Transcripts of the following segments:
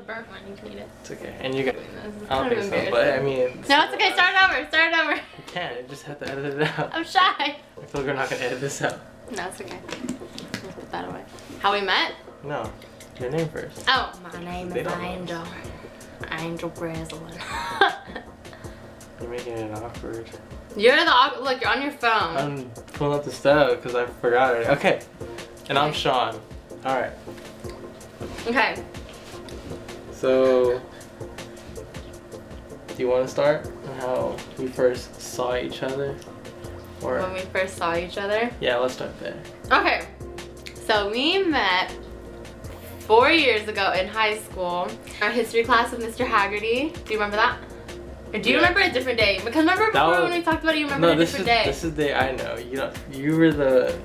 burnt one. You can eat it. It's okay. And you got. It's I don't think so, but I mean. No, it's okay. Start it over. Start it over. You can't. You just have to edit it out. I'm shy. I feel like we're not gonna edit this out. No, it's okay. Let's put that away. How we met? No. Your name first. Oh, my name They is don't know. Angel. Angel Breslin. You're making it awkward. You're the look. You're on your phone. I'm pulling up the stuff because I forgot it. Okay. And I'm Okay. Sean. All right. Okay. So, do you want to start on how we first saw each other? Or When we first saw each other. yeah, let's start there. Okay. So we met 4 years ago in high school. Our history class with Mr. Haggerty. Do you remember that? Or do you Yeah. remember a different day? Because remember before when we talked about it, you remember a different day. This is the I know. You know, you were the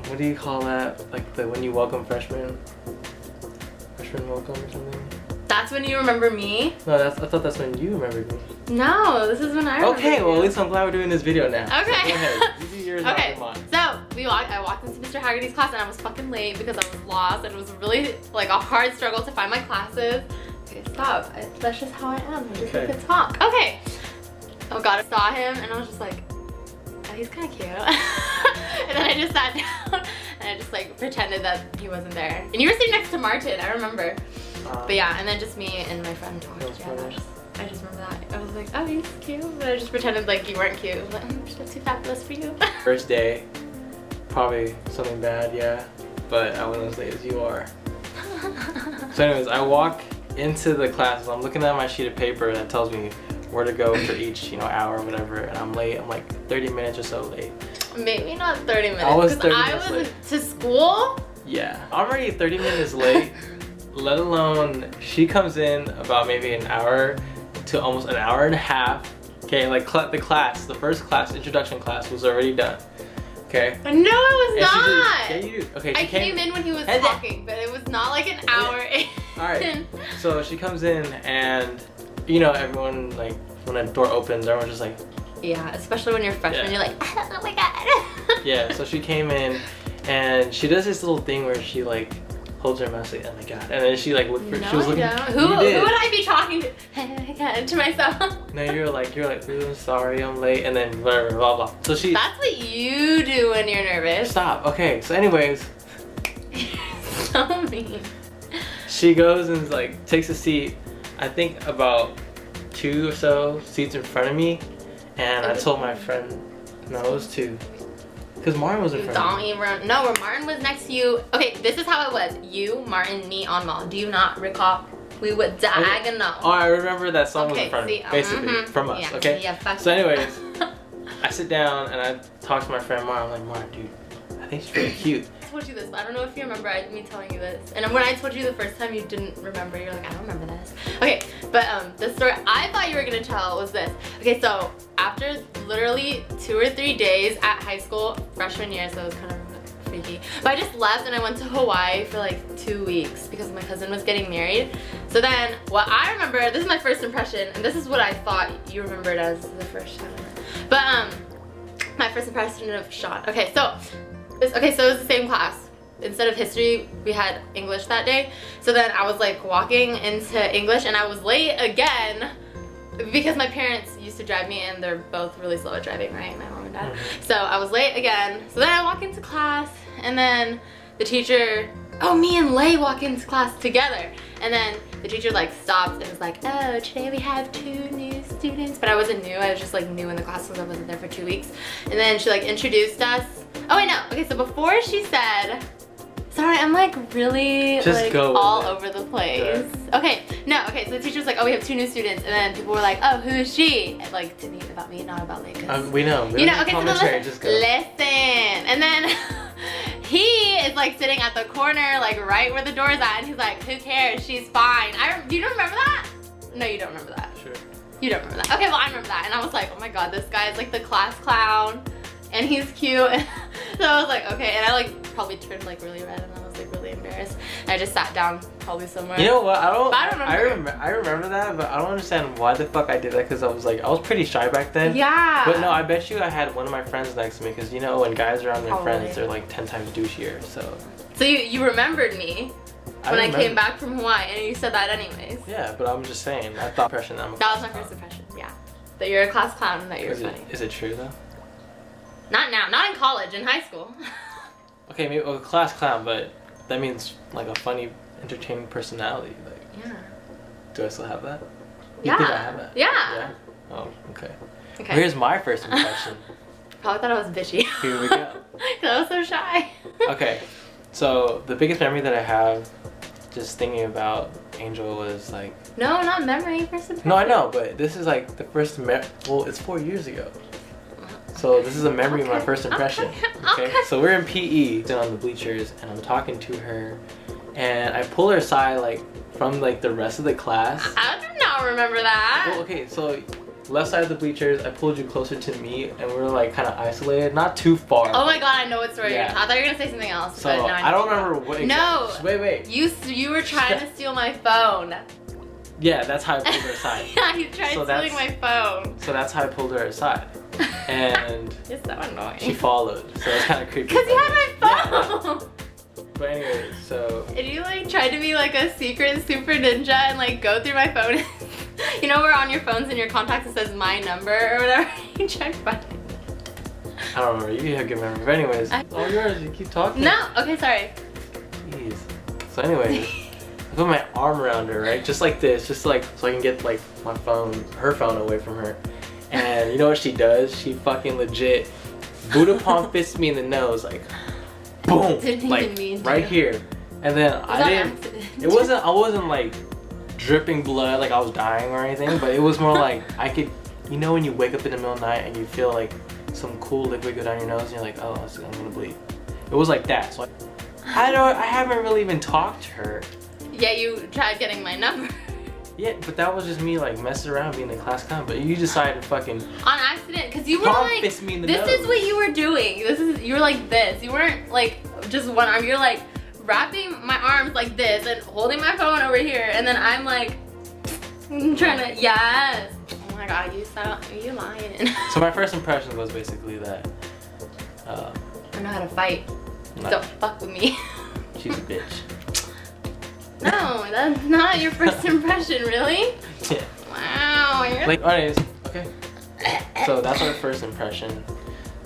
what do you call that? Like the when you welcome freshmen. Freshman welcome or something. That's when you remember me? No, I thought that's when you remembered me. No, this is when I remember Okay, well you. at least I'm glad we're doing this video now. Okay. So go ahead. You do yours, I'll Okay, do mine. so I walked into Mr. Haggerty's class and I was fucking late because I was lost and it was really like a hard struggle to find my classes. Okay, stop. That's just how I am. I just like to talk. Okay. Oh god, I saw him and I was just like, oh, he's kind of cute. And then I just sat down and I just like pretended that he wasn't there. And you were sitting next to Martin, I remember. But yeah, and then just me and my friend talked. Yeah, I just remember that. I was like, oh, he's cute. But I just pretended like you weren't cute. I was like, I'm just too fabulous for you. First day, probably something bad, yeah. But I wasn't as late as you are. So anyways, I walk into the classes. I'm looking at my sheet of paper that tells me where to go for each, hour or whatever. And I'm late. I'm like 30 minutes or so late. Maybe not 30 minutes. I was 30 I minutes was late. to school. Yeah, I'm already 30 minutes late. Let alone she comes in about maybe an hour to almost an hour and a half. Okay, like the first class, introduction class, was already done. Okay. No, it was not. Yeah, you do. Okay. I came in when he was talking, but it was not like an hour in. All right. So she comes in, and everyone, like when a door opens, everyone's just like. Yeah, especially when you're freshman, you're like, oh my god. Yeah. So she came in, and she does this little thing where she like holds her mouth like, oh my god, and then she like looked for. No, she was looking. I don't. Who would I be talking to? Oh my god, to myself. No, you're like, I'm sorry, I'm late, and then whatever, blah blah. So she. That's what you do when you're nervous. Stop. Okay. So anyways. So mean. She goes and like takes a seat. I think about 2 or so seats in front of me, and I told my friend, no, it was 2, because Martin was in front of me. Don't even. No, where Martin was next to you. Okay, this is how it was. You, Martin, me on Mall. Do you not recall? We would diagonal. Oh, I remember that song was in front of me, basically, from us, yeah, okay? Yeah, so anyways, I sit down and I talk to my friend Martin. I'm like, Martin, dude, I think she's really cute. I told you this, but I don't know if you remember me telling you this. And when I told you the first time, you didn't remember. You're like, I don't remember this. Okay, but the story I thought you were gonna tell was this. Okay, so after literally 2 or 3 days at high school, freshman year, so it was kind of freaky. But I just left and I went to Hawaii for like 2 weeks because my cousin was getting married. So then what I remember, this is my first impression, and this is what I thought you remembered as the first time. But my first impression of Sean. Okay, so it was the same class. Instead of history, we had English that day. So then I was like walking into English and I was late again because my parents used to drive me and they're both really slow at driving, right? My mom and dad. So I was late again. So then I walk into class and then the teacher, me and Lay walk into class together. And then the teacher like stops and was like, oh, today we have 2 new students. But I wasn't new, I was just like new in the class because I wasn't there for 2 weeks. And then she like introduced us. Oh wait, no, okay, so before she said, sorry, I'm like really just like go all over the place. Good. Okay, no, okay, so the teacher was like, oh, we have 2 new students. And then people were like, oh, who is she? And, like to me, about me, not about Lay. We know. You know, okay, so listen. Just go. Listen. And then he is like sitting at the corner, like right where the door is at, and he's like, who cares? She's fine. Do you remember that? No, you don't remember that. Sure. You don't remember that. Okay, well, I remember that. And I was like, oh my god, this guy is like the class clown, and he's cute. So I was like, okay, and I like probably turned like really red, and I was like really embarrassed. And I just sat down probably somewhere. You know what? I remember that, but I don't understand why the fuck I did that, because I was pretty shy back then. Yeah. But no, I bet you I had one of my friends next to me, because when guys are around their Probably. friends, they're like 10 times douchier. So you remembered me. when I came back from Hawaii, and you said that anyways. Yeah, but I'm just saying, I thought impression that I'm a That was my class first clown. impression, yeah. That you're a class clown and that you're funny. Is it true though? Not now, not in college, in high school. Okay, maybe a class clown, but that means like a funny, entertaining personality. Like, Yeah. do I still have that? You Yeah. think I have that? Yeah. Oh, okay. Okay. Well, here's my first impression. Probably thought I was bitchy. Here we go. Cause I was so shy. Okay, so the biggest memory that I have, just thinking about Angel, was like. No, not memory. First impression. No, I know, but this is like the first. Well, it's 4 years ago. So this is a memory of my first impression. Okay. So we're in PE, sitting on the bleachers, and I'm talking to her, and I pull her aside like from like the rest of the class. I do not remember that. Well, okay, so left side of the bleachers, I pulled you closer to me, and we were like kind of isolated, not too far. Oh my god, I know what story you're Yeah. gonna tell. I thought you were gonna say something else. So but no, I don't remember what. No. Just wait. You were trying to steal my phone. Yeah, that's how I pulled her aside. Yeah, you tried stealing my phone. So that's how I pulled her aside, and You're so annoying. she followed. So it's kind of creepy. Cause you had my phone. Yeah. But anyway, so. And you like tried to be like a secret super ninja and like go through my phone. You know where on your phones and your contacts it says my number or whatever? You tried to find it. I don't remember. You have good memory. But anyways, it's all yours. You keep talking. No. Okay, sorry. Jeez. So anyways, I put my arm around her, right? Just like this, just like so I can get like my phone, her phone away from her. And you know what she does? She fucking legit Buddha palm fists me in the nose, like boom, Didn't like even mean to. right here. And then I didn't. I wasn't like dripping blood, like I was dying or anything. But it was more like I could, you know, when you wake up in the middle of the night and you feel like some cool liquid go down your nose, and you're like, oh, I'm gonna bleed. It was like that. So I haven't really even talked to her. Yeah, you tried getting my number. Yeah, but that was just me like messing around being the class clown. But you decided to fucking On accident, because you were palm like, fist me in the this nose. is what you were doing. You were like this. You weren't like just one arm. You're like wrapping my arms like this and holding my phone over here, and then I'm like trying to, yes. Oh my god, you lying. So my first impression was basically that I know how to fight. Nah. Don't fuck with me. She's a bitch. No, that's not your first impression, really? Yeah. Wow, you're Like, anyways, okay. So that's our first impression.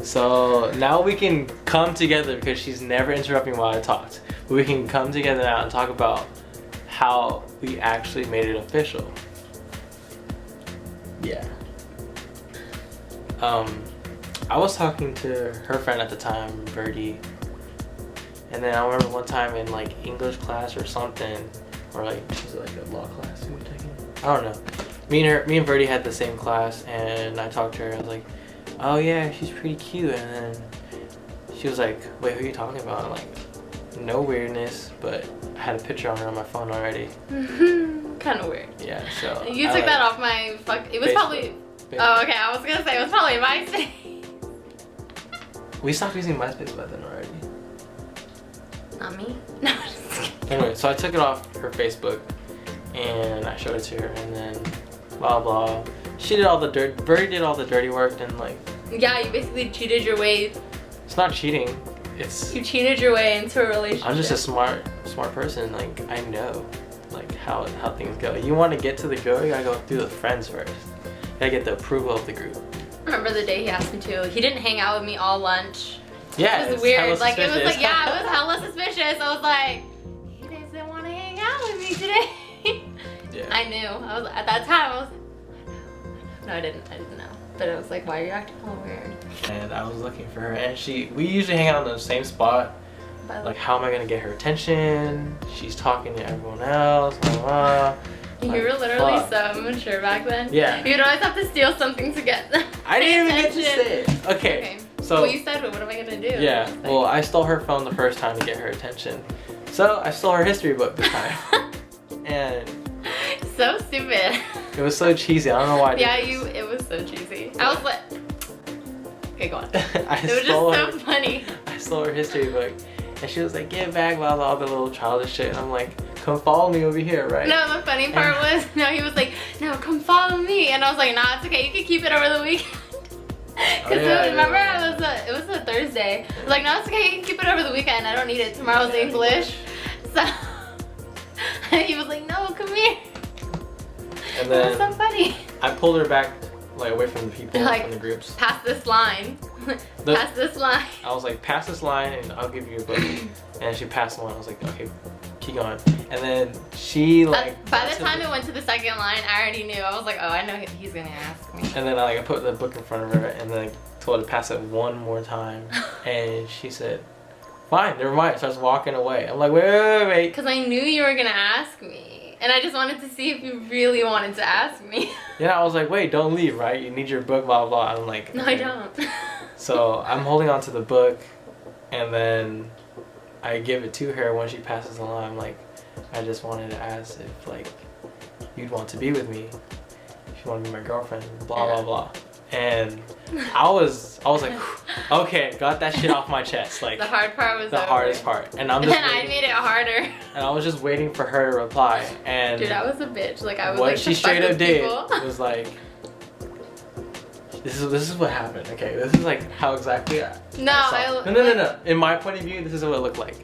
So now we can come together because she's never interrupting while I talked. But we can come together now and talk about how we actually made it official. Yeah. I was talking to her friend at the time, Birdie. And then I remember one time in like English class or something, or like, was it like a law class we were taking? I don't know. Me and Birdie had the same class, and I talked to her. I was like, oh yeah, she's pretty cute. And then she was like, wait, who are you talking about? I'm like, no weirdness, but I had a picture on her on my phone already. kind of weird. Yeah, so. You took that off my it was Facebook. probably. Oh, okay. I was gonna say it was probably MySpace. We stopped using MySpace by then already. Not me. No, I'm just kidding. Anyway, so I took it off her Facebook and I showed it to her, and then blah blah. She did all the dirt. Birdie did all the dirty work, and like. Yeah, you basically cheated your way. It's not cheating. It's. You cheated your way into a relationship. I'm just a smart person. Like I know, like how things go. You want to get to the girl, you gotta go through the friends first. You gotta get the approval of the group. I remember the day he asked me to. He didn't hang out with me all lunch. Yeah, It was it's weird. hella Like it was suspicious. like, yeah, it was hella suspicious. I was like, he doesn't want to hang out with me today. Yeah. I knew. I was at that time. I was. No, I didn't know. But I was like, why are you acting all weird? And I was looking for her, and we usually hang out in the same spot. But Like, how am I gonna get her attention? She's talking to everyone else. Blah, blah. you Like, were literally fuck. so immature back then. Yeah. You'd always have to steal something to get. I didn't even get to attention. say it. Okay. Well, So. you said it. What am I gonna do? Yeah. Well, I stole her phone the first time to get her attention. So I stole her history book this time. And So stupid. it was so cheesy. I don't know why I did Yeah, this. it was so cheesy. I was like, okay, go on. I It was stole just so her. funny. I stole her history book, and she was like, "Get back!" Blah blah, all the little childish shit. And I'm like, "Come follow me over here, right?" No, the funny part was, no, he was like, no, come follow me. And I was like, nah, it's okay. You can keep it over the weekend. Because remember, it was a Thursday. I was like, no, it's okay. You can keep it over the weekend. I don't need it. Tomorrow's English. So He was like, no, come here. And That then was so funny. I pulled her back like away from the people, Like, from the groups. Pass this line. Pass this line. I was like, pass this line and I'll give you a book. And she passed the one. I was like, okay, keep going. And then she like. By the time it went to the second line, I already knew. I was like, oh, I know he's gonna ask me. And then I put the book in front of her and then told her to pass it one more time. And she said, fine, never mind. Starts walking away. I'm like, wait. Because I knew you were gonna ask me. And I just wanted to see if you really wanted to ask me. Yeah, I was like, wait, don't leave, right? You need your book, blah, blah, blah. I'm like, No, okay. I don't. So I'm holding on to the book and then I give it to her when she passes the line. I'm like, I just wanted to ask if like you'd want to be with me, if you want to be my girlfriend, blah, blah, blah. And I was like, okay, got that shit off my chest. Like The hard part was the over. hardest part. And I'm And just then I waiting, made it harder. and I was just waiting for her to reply. And Dude, I was a bitch. Like I was what like she to fuck straight up with did people. was like, this is what happened. Okay, this is like how exactly I No, saw it. No. In my point of view, this is what it looked like.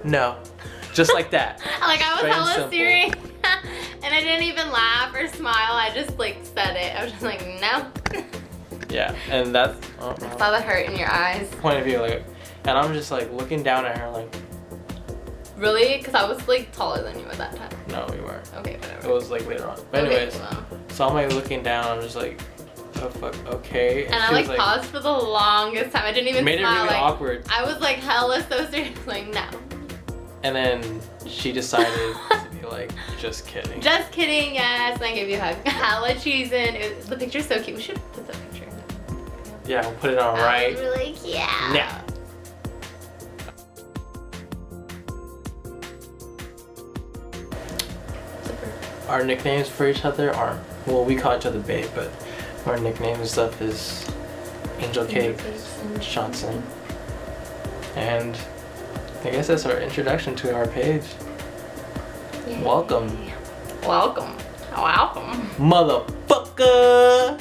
No, just like that. Like I was Straight and hella simple. serious. And I didn't even laugh or smile. I just like said it. I was just like, no. Yeah, and that's I saw the hurt in your eyes. point of view, like, and I'm just like looking down at her, like, Really? Because I was like taller than you at that time. no, we weren't. Okay, It whatever. was like later on. But Okay, anyways, well. so I'm like looking down. I'm just like, oh fuck, okay. And I she like was, paused for the longest time. I didn't even made it smile. really like, awkward. I was like hella so serious. Like, no. And then she decided to be like, just kidding. Just kidding, yes. And I gave you a hug. Hella cheesing. The picture's so cute. We should put the picture. Yeah, we'll put it on That right was really cute. now. Our nicknames for each other are, well, we call each other Babe, but our nickname and stuff is Angel Cake, Cakessonn. And I guess that's our introduction to our page. Yay. Welcome, Welcome. Welcome. motherfucker!